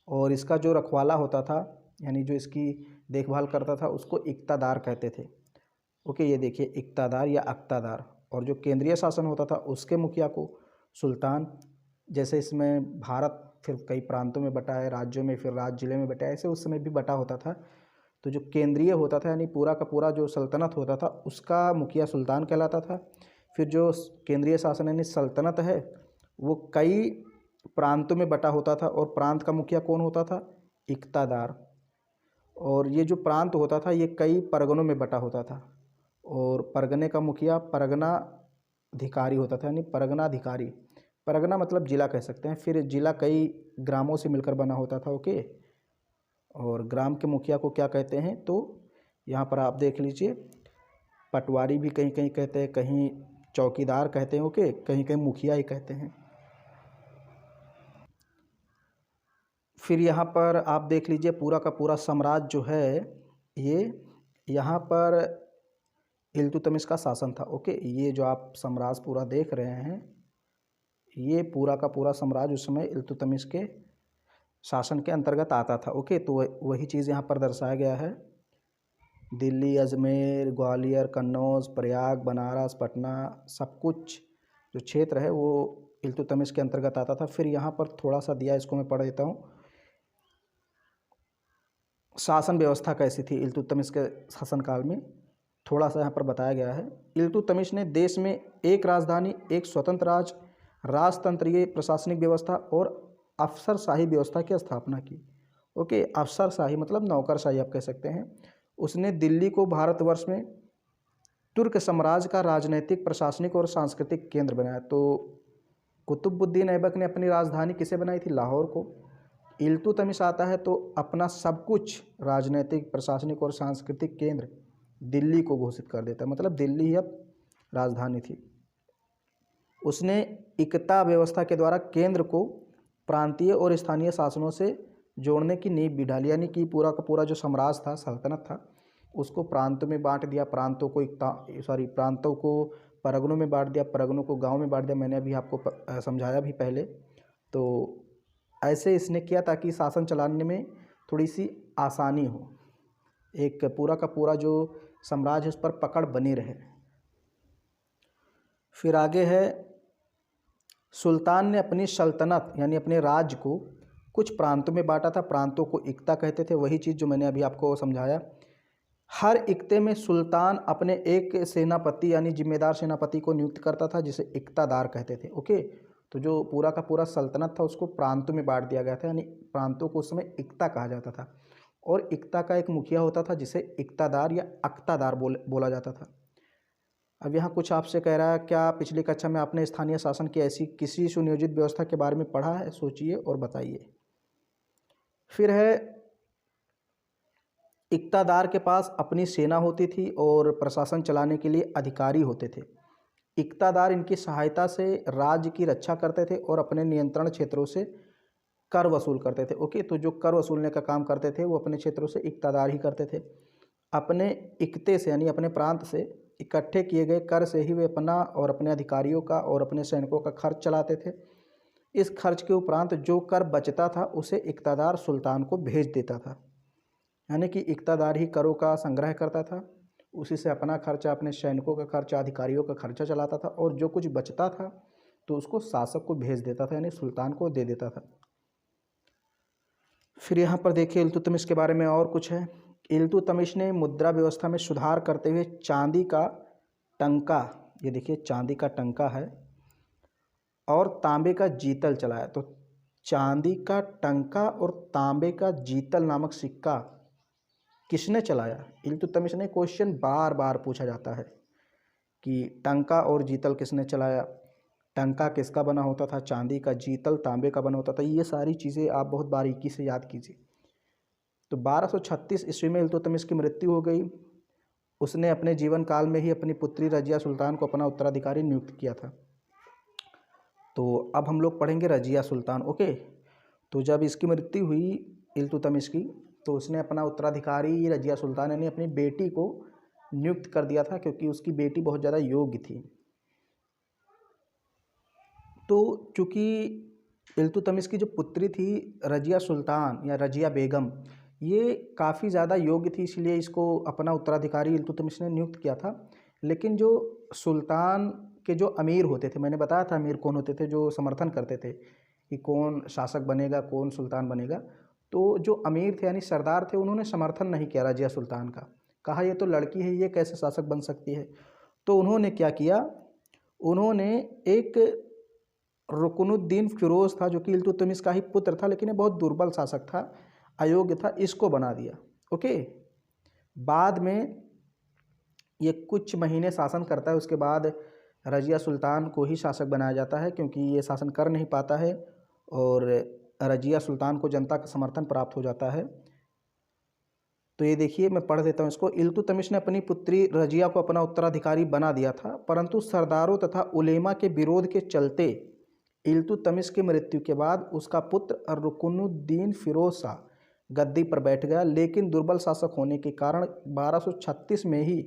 और इसका जो रखवाला होता था, यानी जो इसकी देखभाल करता था, उसको इक्तादार कहते थे, ओके। ये देखिए इक्तादार या अक्तादार। और जो केंद्रीय शासन होता था उसके मुखिया को सुल्तान। जैसे इसमें भारत फिर कई प्रांतों में बटा है, राज्यों में, फिर राज्य जिले में बटा है, ऐसे उस समय भी बटा होता था। तो जो केंद्रीय होता था, यानी पूरा का पूरा जो सल्तनत होता था, उसका मुखिया सुल्तान कहलाता था। फिर जो केंद्रीय शासन यानी सल्तनत है, वो कई प्रांतों में बटा होता था, और प्रांत का मुखिया कौन होता था? इक्तादार। और ये जो प्रांत होता था ये कई परगनों में बटा होता था, और परगने का मुखिया परगना अधिकारी होता था, यानी परगना अधिकारी। परगना मतलब जिला कह सकते हैं। फिर जिला कई ग्रामों से मिलकर बना होता था, ओके। और ग्राम के मुखिया को क्या कहते हैं? तो यहाँ पर आप देख लीजिए, पटवारी भी कहीं कहीं कहते हैं, कहीं चौकीदार कहते हैं, ओके, कहीं कहीं मुखिया ही कहते हैं। फिर यहाँ पर आप देख लीजिए पूरा का पूरा साम्राज्य जो है, ये यहाँ पर इल्तुतमिश का शासन था, ओके। ये जो आप साम्राज्य पूरा देख रहे हैं, ये पूरा का पूरा साम्राज्य उस समय इल्तुतमिश के शासन के अंतर्गत आता था, ओके। तो वही चीज़ यहाँ पर दर्शाया गया है। दिल्ली, अजमेर, ग्वालियर, कन्नौज, प्रयाग, बनारस, पटना, सब कुछ जो क्षेत्र है वो इल्तुतमिश के अंतर्गत आता था। फिर यहाँ पर थोड़ा सा दिया, इसको मैं पढ़ देता हूँ। शासन व्यवस्था कैसी थी इल्तुतमिश के शासनकाल में, थोड़ा सा यहाँ पर बताया गया है। इल्तुतमिश ने देश में एक राजधानी, एक स्वतंत्र राजतंत्रीय प्रशासनिक व्यवस्था और अफसरशाही व्यवस्था की स्थापना की, ओके। अफसरशाही मतलब नौकरशाही आप कह सकते हैं। उसने दिल्ली को भारतवर्ष में तुर्क साम्राज्य का राजनीतिक, प्रशासनिक और सांस्कृतिक केंद्र बनाया। तो कुतुबुद्दीन ऐबक ने अपनी राजधानी किसे बनाई थी? लाहौर को। इल्तुतमिश आता है तो अपना सब कुछ राजनीतिक, प्रशासनिक और सांस्कृतिक केंद्र दिल्ली को घोषित कर देता है, मतलब दिल्ली ही अब राजधानी थी। उसने इक्ता व्यवस्था के द्वारा केंद्र को प्रांतीय और स्थानीय शासनों से जोड़ने की नींव भी डाली, यानी कि पूरा का पूरा जो साम्राज्य था, सल्तनत था, उसको प्रांतों में बांट दिया, प्रांतों को परगनों में बांट दिया, परगनों को गांव में बांट दिया। मैंने अभी आपको समझाया भी पहले। तो ऐसे इसने किया ताकि शासन चलाने में थोड़ी सी आसानी हो, एक पूरा का पूरा जो साम्राज्य उस पर पकड़ बनी रहे। फिर आगे है, सुल्तान ने अपनी सल्तनत यानी अपने राज्य को कुछ प्रांतों में बांटा था। प्रांतों को इक्ता कहते थे, वही चीज़ जो मैंने अभी आपको समझाया। हर इक्ते में सुल्तान अपने एक सेनापति यानी जिम्मेदार सेनापति को नियुक्त करता था, जिसे इक्तादार कहते थे, ओके। तो जो पूरा का पूरा सल्तनत था उसको प्रांतों में बांट दिया गया था, यानी प्रांतों को उस समय इक्ता कहा जाता था। और इक्ता का एक मुखिया होता था जिसे इक्तादार या अक्तादार बोला जाता था। अब यहाँ कुछ आपसे कह रहा है, क्या पिछली कक्षा में आपने स्थानीय शासन की ऐसी किसी सुनियोजित व्यवस्था के बारे में पढ़ा है? सोचिए और बताइए। फिर है इक़्तादार के पास अपनी सेना होती थी और प्रशासन चलाने के लिए अधिकारी होते थे। इक़्तादार इनकी सहायता से राज्य की रक्षा करते थे और अपने नियंत्रण क्षेत्रों से कर वसूल करते थे। ओके, तो जो कर वसूलने का काम करते थे वो अपने क्षेत्रों से इक़्तादार ही करते थे। अपने इक्ते से यानी अपने प्रांत से इकट्ठे किए गए कर से ही वे अपना और अपने अधिकारियों का और अपने सैनिकों का खर्च चलाते थे। इस खर्च के उपरांत जो कर बचता था उसे इक़्तादार सुल्तान को भेज देता था। यानी कि इक़्तादार ही करों का संग्रह करता था, उसी से अपना खर्चा, अपने सैनिकों का खर्चा, अधिकारियों का खर्चा चलाता था, और जो कुछ बचता था तो उसको शासक को भेज देता था, यानी सुल्तान को दे देता था। फिर यहाँ पर देखिए इल्तुतमिश के बारे में और कुछ है। इल्तुतमिश ने मुद्रा व्यवस्था में सुधार करते हुए चांदी का टंका, ये देखिए चांदी का टंका है, और तांबे का जीतल चलाया। तो चांदी का टंका और तांबे का जीतल नामक सिक्का किसने चलाया? इल्तुतमिश ने क्वेश्चन बार बार पूछा जाता है कि टंका और जीतल किसने चलाया, टंका किसका बना होता था, चांदी का, जीतल तांबे का बना होता था। ये सारी चीज़ें आप बहुत बारीकी से याद कीजिए। तो 1236 ईस्वी में इल्तुतमिश की मृत्यु हो गई। उसने अपने जीवन काल में ही अपनी पुत्री रजिया सुल्तान को अपना उत्तराधिकारी नियुक्त किया था। तो अब हम लोग पढ़ेंगे रजिया सुल्तान। ओके, तो जब इसकी मृत्यु हुई इल्तुतमिश की, तो उसने अपना उत्तराधिकारी रजिया सुल्तान यानी अपनी बेटी को नियुक्त कर दिया था, क्योंकि उसकी बेटी बहुत ज़्यादा योग्य थी। तो चूँकि इल्तुतमिश की जो पुत्री थी रजिया सुल्तान या रजिया बेगम, ये काफ़ी ज़्यादा योग्य थी, इसलिए इसको अपना उत्तराधिकारी इल्तुतमिश ने नियुक्त किया था। लेकिन जो सुल्तान के जो अमीर होते थे, मैंने बताया था अमीर कौन होते थे, जो समर्थन करते थे कि कौन शासक बनेगा, कौन सुल्तान बनेगा। तो जो अमीर थे यानी सरदार थे, उन्होंने समर्थन नहीं किया रजिया सुल्तान का। कहा ये तो लड़की है, ये कैसे शासक बन सकती है। तो उन्होंने क्या किया, उन्होंने एक रुकनुद्दीन फिरोज़ था, जो कि इल्तुतमिश का ही पुत्र था, लेकिन ये बहुत दुर्बल शासक था, अयोग्य था, इसको बना दिया। ओके, बाद में ये कुछ महीने शासन करता है, उसके बाद रजिया सुल्तान को ही शासक बनाया जाता है, क्योंकि ये शासन कर नहीं पाता है और रजिया सुल्तान को जनता का समर्थन प्राप्त हो जाता है। तो ये देखिए, मैं पढ़ देता हूँ इसको। इल्तुतमिश ने अपनी पुत्री रजिया को अपना उत्तराधिकारी बना दिया था, परंतु सरदारों तथा उलेमा के विरोध के चलते इल्तुतमिश की मृत्यु के बाद उसका पुत्र रुकनुद्दीन फिरोज शाह गद्दी पर बैठ गया। लेकिन दुर्बल शासक होने के कारण 1236 में ही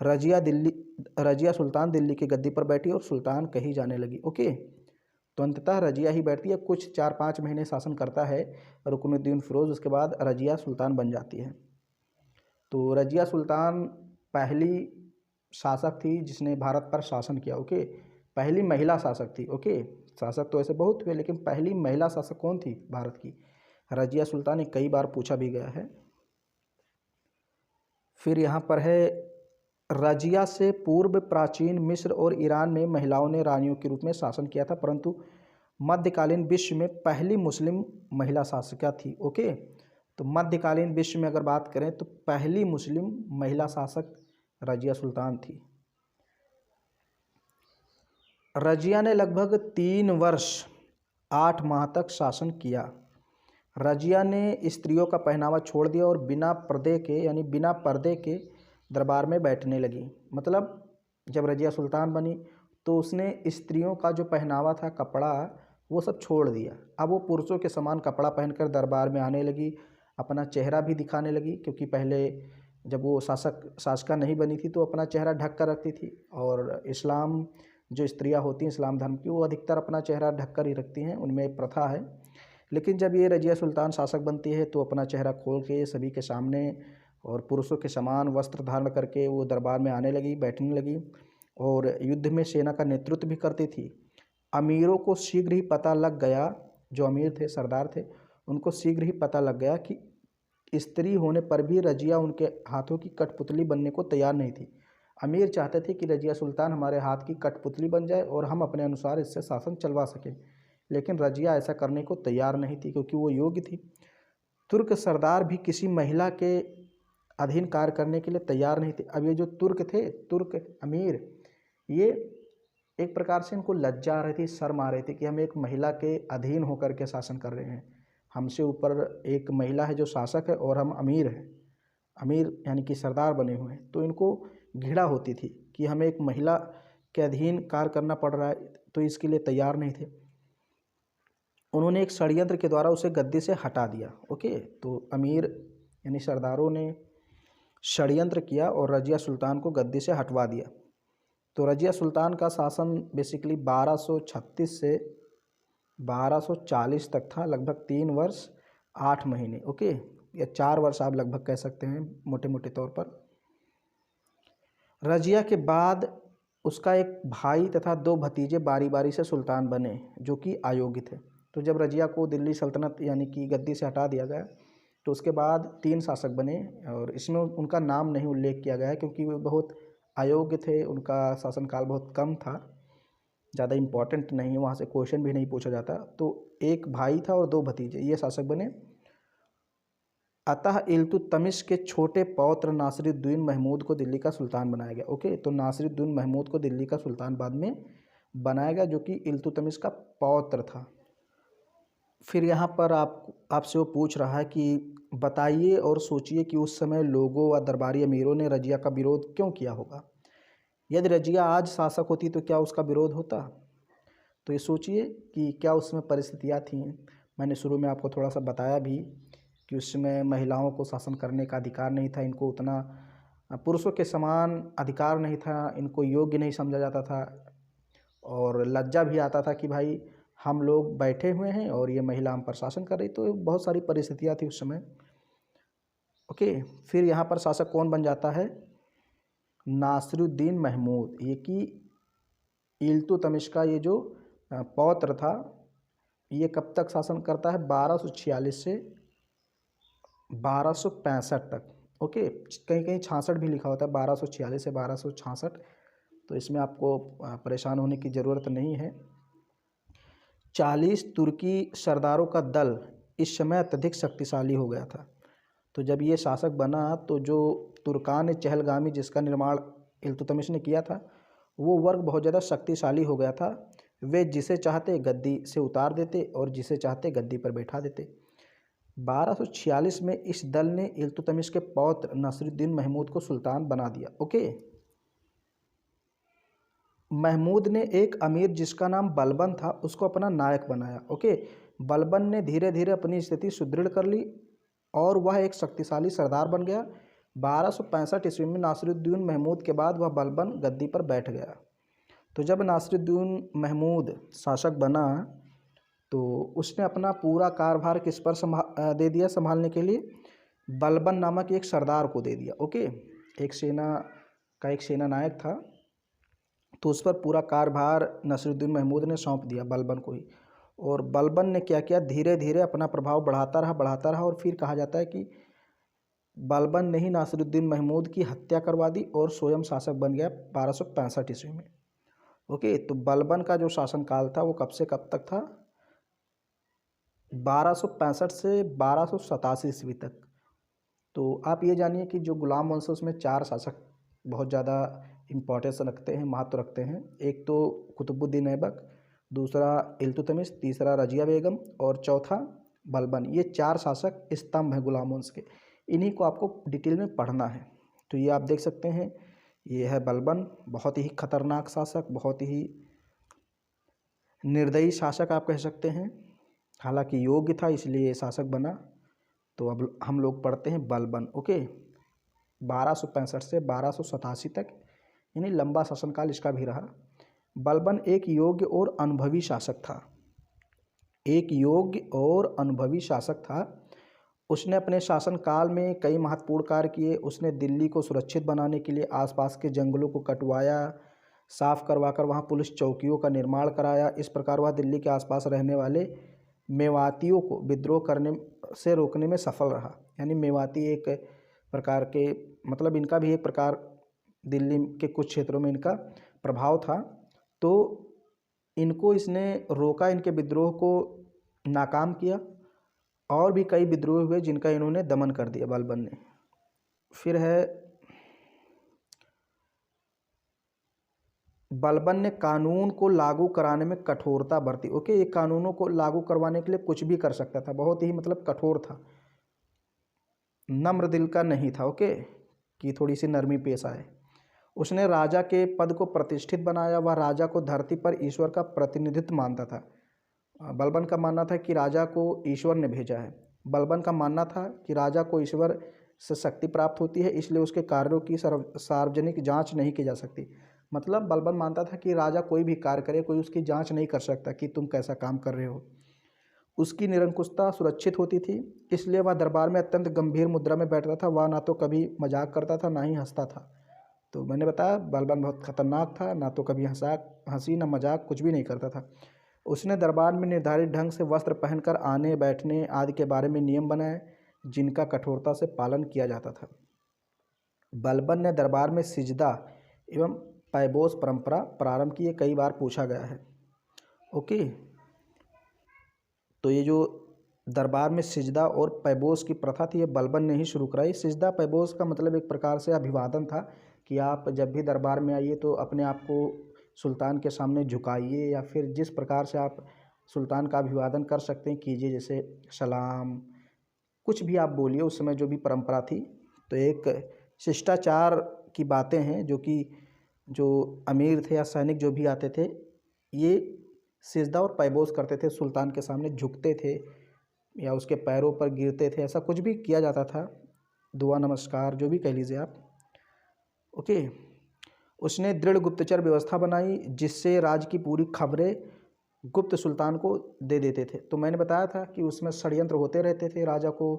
रजिया सुल्तान दिल्ली की गद्दी पर बैठी और सुल्तान कही जाने लगी। ओके, तो अंततः रजिया ही बैठती है, कुछ 4-5 महीने शासन करता है रुकनुद्दीन फिरोज, उसके बाद रजिया सुल्तान बन जाती है। तो रजिया सुल्तान पहली शासक थी जिसने भारत पर शासन किया। ओके, पहली महिला शासक थी। ओके, शासक तो ऐसे बहुत हुए, लेकिन पहली महिला शासक कौन थी भारत की? रजिया सुल्तान। कई बार पूछा भी गया है। फिर यहाँ पर है, रजिया से पूर्व प्राचीन मिस्र और ईरान में महिलाओं ने रानियों के रूप में शासन किया था, परंतु मध्यकालीन विश्व में पहली मुस्लिम महिला शासिका थी। ओके, तो मध्यकालीन विश्व में अगर बात करें तो पहली मुस्लिम महिला शासक रजिया सुल्तान थी। रजिया ने लगभग 3 वर्ष 8 माह तक शासन किया। रजिया ने स्त्रियों का पहनावा छोड़ दिया और बिना पर्दे के दरबार में बैठने लगी। मतलब जब रजिया सुल्तान बनी तो उसने स्त्रियों का जो पहनावा था, कपड़ा, वो सब छोड़ दिया। अब वो पुरुषों के समान कपड़ा पहनकर दरबार में आने लगी, अपना चेहरा भी दिखाने लगी, क्योंकि पहले जब वो शासका नहीं बनी थी तो अपना चेहरा ढक कर रखती थी। और इस्लाम, जो स्त्रियां होती हैं इस्लाम धर्म की, वो अधिकतर अपना चेहरा ढक कर ही रखती हैं, उनमें प्रथा है। लेकिन जब ये रजिया सुल्तान शासक बनती है तो अपना चेहरा खोल के सभी के सामने और पुरुषों के समान वस्त्र धारण करके वो दरबार में आने लगी, बैठने लगी, और युद्ध में सेना का नेतृत्व भी करती थी। अमीरों को शीघ्र ही पता लग गया, जो अमीर थे, सरदार थे, उनको शीघ्र ही पता लग गया कि स्त्री होने पर भी रजिया उनके हाथों की कठपुतली बनने को तैयार नहीं थी। अमीर चाहते थे कि रजिया सुल्तान हमारे हाथ की कठपुतली बन जाए और हम अपने अनुसार इससे शासन चलवा सकें, लेकिन रजिया ऐसा करने को तैयार नहीं थी, क्योंकि वो योग्य थी। तुर्क सरदार भी किसी महिला के अधीन कार्य करने के लिए तैयार नहीं थे। अब ये जो तुर्क थे, तुर्क अमीर, ये एक प्रकार से इनको लज्जा आ रही थी, शर्म आ रही थी कि हम एक महिला के अधीन होकर के शासन कर रहे हैं, हमसे ऊपर एक महिला है जो शासक है और हम अमीर हैं। अमीर यानी कि सरदार बने हुए हैं, तो इनको घृणा होती थी कि हमें एक महिला के अधीन कार्य करना पड़ रहा है, तो इसके लिए तैयार नहीं थे। उन्होंने एक षड्यंत्र के द्वारा उसे गद्दी से हटा दिया। ओके, तो अमीर यानी सरदारों ने षड्यंत्र किया और रजिया सुल्तान को गद्दी से हटवा दिया। तो रजिया सुल्तान का शासन बेसिकली 1236 से 1240 तक था, लगभग 3 वर्ष 8 महीने। ओके, या 4 वर्ष आप लगभग कह सकते हैं मोटे मोटे तौर पर। रजिया के बाद उसका एक भाई तथा 2 भतीजे बारी बारी से सुल्तान बने जो कि अयोग्य थे। तो जब रजिया को दिल्ली सल्तनत यानी कि गद्दी से हटा दिया गया तो उसके बाद 3 शासक बने और इसमें उनका नाम नहीं उल्लेख किया गया है क्योंकि वे बहुत अयोग्य थे, उनका शासनकाल बहुत कम था, ज़्यादा इम्पोर्टेंट नहीं है, वहाँ से क्वेश्चन भी नहीं पूछा जाता। तो एक भाई था और 2 भतीजे, ये शासक बने। अतः इल्तुतमिश के छोटे पौत्र नासिरुद्दीन महमूद को दिल्ली का सुल्तान बनाया गया। ओके, तो नासिरुद्दीन महमूद को दिल्ली का सुल्तान बाद में बनाया गया जो कि इल्तुतमिश का पौत्र था। फिर यहाँ पर आपसे वो पूछ रहा है कि बताइए और सोचिए कि उस समय लोगों व दरबारी अमीरों ने रजिया का विरोध क्यों किया होगा। यदि रजिया आज शासक होती तो क्या उसका विरोध होता। तो ये सोचिए कि क्या उसमें परिस्थितियाँ थीं। मैंने शुरू में आपको थोड़ा सा बताया भी कि उसमें महिलाओं को शासन करने का अधिकार नहीं था, इनको उतना पुरुषों के समान अधिकार नहीं था, इनको योग्य नहीं समझा जाता था और लज्जा भी आता था कि भाई हम लोग बैठे हुए हैं और ये महिला हम पर शासन कर रही। तो बहुत सारी परिस्थितियाँ थी उस समय। ओके, फिर यहाँ पर शासक कौन बन जाता है, नासिरुद्दीन महमूद। ये कि इल्तुतमिश का ये जो पौत्र था ये कब तक शासन करता है, 1246 से 1265 तक। ओके, कहीं कहीं 66 भी लिखा होता है, 1246 से 1266, तो इसमें आपको परेशान होने की ज़रूरत नहीं है। 40 तुर्की सरदारों का दल इस समय अत्यधिक शक्तिशाली हो गया था। तो जब ये शासक बना तो जो तुर्कान चहलगामी जिसका निर्माण इल्तुतमिश ने किया था वो वर्ग बहुत ज़्यादा शक्तिशाली हो गया था। वे जिसे चाहते गद्दी से उतार देते और जिसे चाहते गद्दी पर बैठा देते। 1246 में इस दल ने इल्तुतमिश के पौत्र नासिरुद्दीन महमूद को सुल्तान बना दिया। ओके, महमूद ने एक अमीर जिसका नाम बलबन था उसको अपना नायक बनाया। ओके, बलबन ने धीरे धीरे अपनी स्थिति सुदृढ़ कर ली और वह एक शक्तिशाली सरदार बन गया। 1265 ईस्वी में नासिरुद्दीन महमूद के बाद वह बलबन गद्दी पर बैठ गया। तो जब नासिरुद्दीन महमूद शासक बना तो उसने अपना पूरा कार्यभार किस पर दे दिया संभालने के लिए, बलबन नामक एक सरदार को दे दिया। ओके, एक सेना नायक था, तो उस पर पूरा कार्यभार नासिरुद्दीन महमूद ने सौंप दिया बलबन को ही। और बलबन ने क्या किया, धीरे धीरे अपना प्रभाव बढ़ाता रहा और फिर कहा जाता है कि बलबन ने ही नासिरुद्दीन महमूद की हत्या करवा दी और स्वयं शासक बन गया 1265 ईस्वी में। ओके, तो बलबन का जो शासनकाल था वो कब से कब तक था, 1265 से 1287 ईस्वी तक। तो आप ये जानिए कि जो गुलाम वंश है उसमें 4 शासक बहुत ज़्यादा इम्पोर्टेंस रखते हैं, महत्व रखते हैं। एक तो कुतुबुद्दीन ऐबक, दूसरा इल्तुतमिश, तीसरा रजिया बेगम और चौथा बलबन। ये 4 शासक स्तंभ हैं गुलाम वंश के, इन्हीं को आपको डिटेल में पढ़ना है। तो ये आप देख सकते हैं, ये है बलबन, बहुत ही खतरनाक शासक, बहुत ही निर्दयी शासक आप कह सकते हैं। हालांकि योग्य था इसलिए शासक बना। तो अब हम लोग पढ़ते हैं बलबन। ओके, 1265 से 1287 तक, यानी लंबा शासनकाल इसका भी रहा। बलबन एक योग्य और अनुभवी शासक था, उसने अपने शासनकाल में कई महत्वपूर्ण कार्य किए। उसने दिल्ली को सुरक्षित बनाने के लिए आसपास के जंगलों को कटवाया, साफ करवाकर वहां पुलिस चौकियों का निर्माण कराया। इस प्रकार वह दिल्ली के आसपास रहने वाले मेवातियों को विद्रोह करने से रोकने में सफल रहा। यानी मेवाती एक प्रकार के, मतलब इनका भी एक प्रकार दिल्ली के कुछ क्षेत्रों में इनका प्रभाव था। तो इनको इसने रोका, इनके विद्रोह को नाकाम किया और भी कई विद्रोह हुए जिनका इन्होंने दमन कर दिया बलबन ने। फिर है बलबन ने कानून को लागू कराने में कठोरता बरती। ओके, ये कानूनों को लागू करवाने के लिए कुछ भी कर सकता था, बहुत ही मतलब कठोर था। नम्र दिल का नहीं था, ओके, कि थोड़ी सी नरमी पेश आए। उसने राजा के पद को प्रतिष्ठित बनाया। वह राजा को धरती पर ईश्वर का प्रतिनिधित्व मानता था। बलबन का मानना था कि राजा को ईश्वर ने भेजा है। बलबन का मानना था कि राजा को ईश्वर से शक्ति प्राप्त होती है, इसलिए उसके कार्यों की सार्वजनिक जांच नहीं की जा सकती। मतलब बलबन मानता था कि राजा कोई भी कार्य करे, कोई उसकी जांच नहीं कर सकता कि तुम कैसा काम कर रहे हो। उसकी निरंकुशता सुरक्षित होती थी, इसलिए वह दरबार में अत्यंत गंभीर मुद्रा में बैठता था। वह ना तो कभी मजाक करता था, ना ही हंसता था। तो मैंने बताया बलबन बहुत खतरनाक था, ना तो कभी हंसी ना मजाक, कुछ भी नहीं करता था। उसने दरबार में निर्धारित ढंग से वस्त्र पहनकर आने बैठने आदि के बारे में नियम बनाए, जिनका कठोरता से पालन किया जाता था। बलबन ने दरबार में सिजदा एवं पैबोस परंपरा प्रारंभ की। ये कई बार पूछा गया है, ओके। तो ये जो दरबार में सिजदा और पैबोस की प्रथा थी, ये बलबन ने ही शुरू कराई। सिजदा पैबोस का मतलब एक प्रकार से अभिवादन था कि आप जब भी दरबार में आइए तो अपने आप को सुल्तान के सामने झुकाइए, या फिर जिस प्रकार से आप सुल्तान का अभिवादन कर सकते हैं कीजिए, जैसे सलाम, कुछ भी आप बोलिए। उस समय जो भी परंपरा थी, तो एक शिष्टाचार की बातें हैं जो कि जो अमीर थे या सैनिक जो भी आते थे, ये सिजदा और पैबोस करते थे, सुल्तान के सामने झुकते थे या उसके पैरों पर गिरते थे, ऐसा कुछ भी किया जाता था, दुआ नमस्कार जो भी कह लीजिए आप, ओके। उसने दृढ़ गुप्तचर व्यवस्था बनाई, जिससे राज्य की पूरी खबरें गुप्त सुल्तान को दे देते थे। तो मैंने बताया था कि उसमें षड्यंत्र होते रहते थे राजा को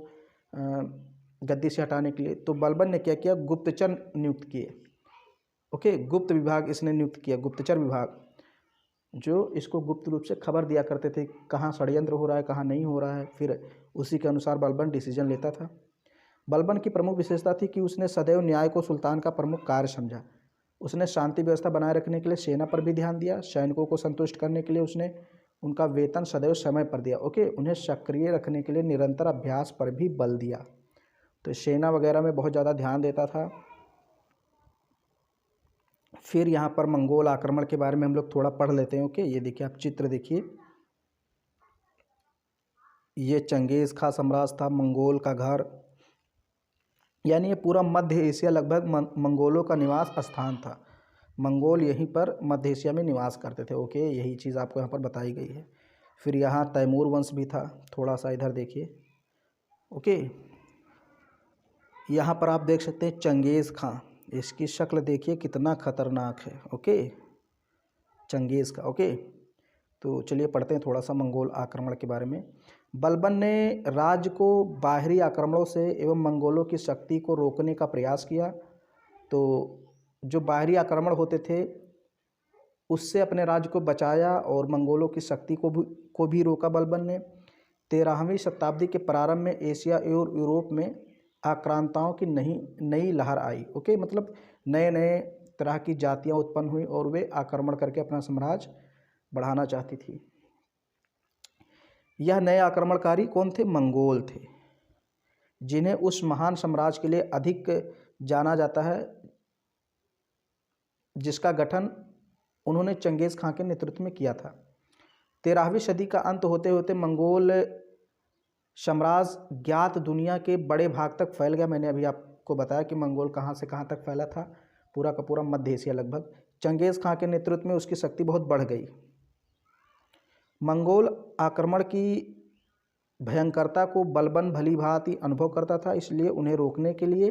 गद्दी से हटाने के लिए। तो बलबन ने क्या किया, गुप्तचर नियुक्त किए, ओके। गुप्त विभाग इसने नियुक्त किया, गुप्तचर विभाग, जो इसको गुप्त रूप से खबर दिया करते थे कहाँ षड्यंत्र हो रहा है, कहाँ नहीं हो रहा है। फिर उसी के अनुसार बलबन डिसीजन लेता था। बलबन की प्रमुख विशेषता थी कि उसने सदैव न्याय को सुल्तान का प्रमुख कार्य समझा। उसने शांति व्यवस्था बनाए रखने के लिए सेना पर भी ध्यान दिया। सैनिकों को संतुष्ट करने के लिए उसने उनका वेतन सदैव समय पर दिया, ओके। उन्हें सक्रिय रखने के लिए निरंतर अभ्यास पर भी बल दिया। तो सेना वगैरह में बहुत ज़्यादा ध्यान देता था। फिर यहाँ पर मंगोल आक्रमण के बारे में हम लोग थोड़ा पढ़ लेते हैं, ओके। ये देखिए, आप चित्र देखिए, ये चंगेज़ खां साम्राज्य था, मंगोल का घर, यानी ये पूरा मध्य एशिया लगभग मंगोलों का निवास स्थान था। मंगोल यहीं पर मध्य एशिया में निवास करते थे, ओके। यही चीज़ आपको यहाँ पर बताई गई है। फिर यहाँ तैमूर वंश भी था, थोड़ा सा इधर देखिए, ओके। यहाँ पर आप देख सकते हैं चंगेज़ खां, इसकी शक्ल देखिए कितना खतरनाक है, ओके, चंगेज़ का, ओके। तो चलिए पढ़ते हैं थोड़ा सा मंगोल आक्रमण के बारे में। बलबन ने राज्य को बाहरी आक्रमणों से एवं मंगोलों की शक्ति को रोकने का प्रयास किया। तो जो बाहरी आक्रमण होते थे उससे अपने राज्य को बचाया और मंगोलों की शक्ति को भी रोका बलबन ने। 13वीं शताब्दी के प्रारंभ में एशिया और यूरोप में आक्रांताओं की नई लहर आई, ओके। मतलब नए नए तरह की जातियाँ उत्पन्न हुई और वे आक्रमण करके अपना साम्राज्य बढ़ाना चाहती थी। यह नए आक्रमणकारी कौन थे? मंगोल थे, जिन्हें उस महान साम्राज्य के लिए अधिक जाना जाता है, जिसका गठन उन्होंने चंगेज़ खां के नेतृत्व में किया था। 13वीं सदी का अंत होते होते मंगोल साम्राज्य ज्ञात दुनिया के बड़े भाग तक फैल गया। मैंने अभी आपको बताया कि मंगोल कहाँ से कहाँ तक फैला था, पूरा का पूरा मध्य एशिया लगभग। चंगेज़ खां के नेतृत्व में उसकी शक्ति बहुत बढ़ गई। मंगोल आक्रमण की भयंकरता को बलबन भली भांति अनुभव करता था, इसलिए उन्हें रोकने के लिए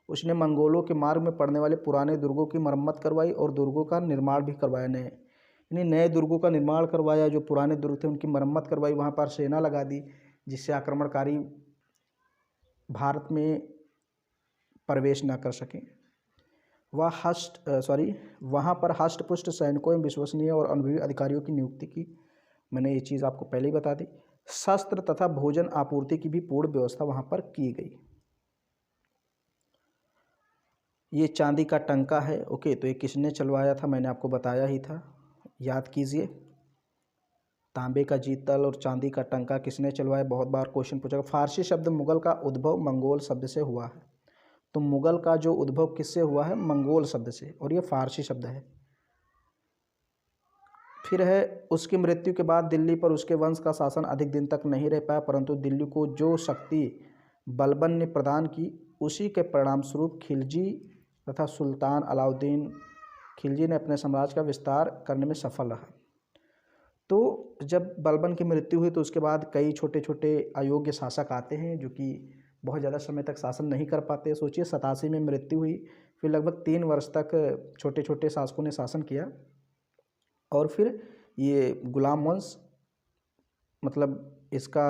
उसने मंगोलों के मार्ग में पड़ने वाले पुराने दुर्गों की मरम्मत करवाई और दुर्गों का निर्माण भी करवाया। नए दुर्गों का निर्माण करवाया, जो पुराने दुर्ग थे उनकी मरम्मत करवाई, वहाँ पर सेना लगा दी, जिससे आक्रमणकारी भारत में प्रवेश न कर सकें। वहाँ पर हष्टपुष्ट सैनिकों एवं विश्वसनीय और अनुभवी अधिकारियों की नियुक्ति की। मैंने ये चीज़ आपको पहले ही बता दी। शस्त्र तथा भोजन आपूर्ति की भी पूर्ण व्यवस्था वहाँ पर की गई। ये चांदी का टंका है, ओके। तो ये किसने चलवाया था? मैंने आपको बताया ही था, याद कीजिए। तांबे का जीतल और चांदी का टंका किसने चलवाया? बहुत बार क्वेश्चन पूछा। फारसी शब्द मुगल का उद्भव मंगोल शब्द से हुआ है। तो मुगल का जो उद्भव किससे हुआ है? मंगोल शब्द से, और ये फारसी शब्द है। फिर है, उसकी मृत्यु के बाद दिल्ली पर उसके वंश का शासन अधिक दिन तक नहीं रह पाया, परंतु दिल्ली को जो शक्ति बलबन ने प्रदान की, उसी के परिणाम स्वरूप खिलजी तथा सुल्तान अलाउद्दीन खिलजी ने अपने साम्राज्य का विस्तार करने में सफल रहा। तो जब बलबन की मृत्यु हुई तो उसके बाद कई छोटे छोटे अयोग्य शासक आते हैं जो कि बहुत ज़्यादा समय तक शासन नहीं कर पाते। सोचिए 87 में मृत्यु हुई, फिर लगभग 3 वर्ष तक छोटे छोटे शासकों ने शासन किया और फिर ये गुलाम वंश मतलब इसका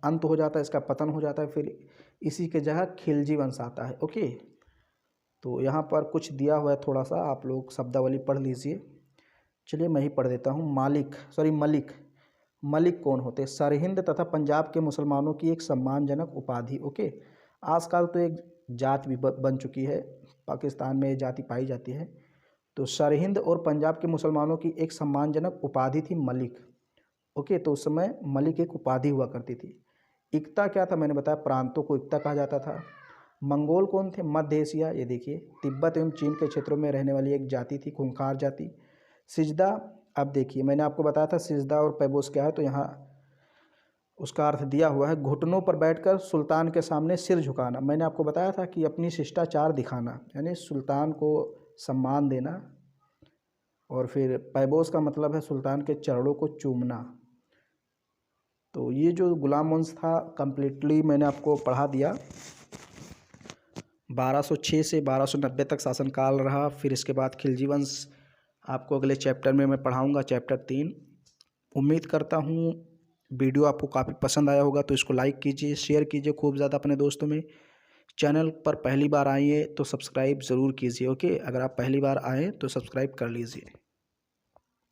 अंत हो जाता है, इसका पतन हो जाता है। फिर इसी के जगह खिलजी वंश आता है। ओके, तो यहाँ पर कुछ दिया हुआ है, थोड़ा सा आप लोग शब्दावली पढ़ लीजिए। चलिए मैं ही पढ़ देता हूँ। मलिक कौन होते? सरहिंद तथा पंजाब के मुसलमानों की एक सम्मानजनक उपाधि। ओके, आजकल तो एक जात भी बन चुकी है, पाकिस्तान में जाति पाई जाती है। तो सरहिंद और पंजाब के मुसलमानों की एक सम्मानजनक उपाधि थी मलिक। ओके, तो उस समय मलिक एक उपाधि हुआ करती थी। इक्ता क्या था? मैंने बताया प्रांतों को इक्ता कहा जाता था। मंगोल कौन थे? मध्य एशिया, ये देखिए तिब्बत एवं चीन के क्षेत्रों में रहने वाली एक जाति थी, खूंखार जाति। सिजदा, अब देखिए मैंने आपको बताया था सिजदा और पैबोस क्या है, तो यहाँ उसका अर्थ दिया हुआ है, घुटनों पर बैठकर सुल्तान के सामने सिर झुकाना। मैंने आपको बताया था कि अपनी शिष्टाचार दिखाना, यानी सुल्तान को सम्मान देना। और फिर पैबोस का मतलब है सुल्तान के चरणों को चूमना। तो ये जो गुलाम वंश था कंप्लीटली मैंने आपको पढ़ा दिया। 1206 से 1290 तक शासनकाल रहा। फिर इसके बाद खिलजी वंश आपको अगले चैप्टर में मैं पढ़ाऊंगा, चैप्टर 3। उम्मीद करता हूँ वीडियो आपको काफ़ी पसंद आया होगा, तो इसको लाइक कीजिए, शेयर कीजिए खूब ज़्यादा अपने दोस्तों में। चैनल पर पहली बार आइए तो सब्सक्राइब ज़रूर कीजिए। ओके, अगर आप पहली बार आएँ तो सब्सक्राइब कर लीजिए।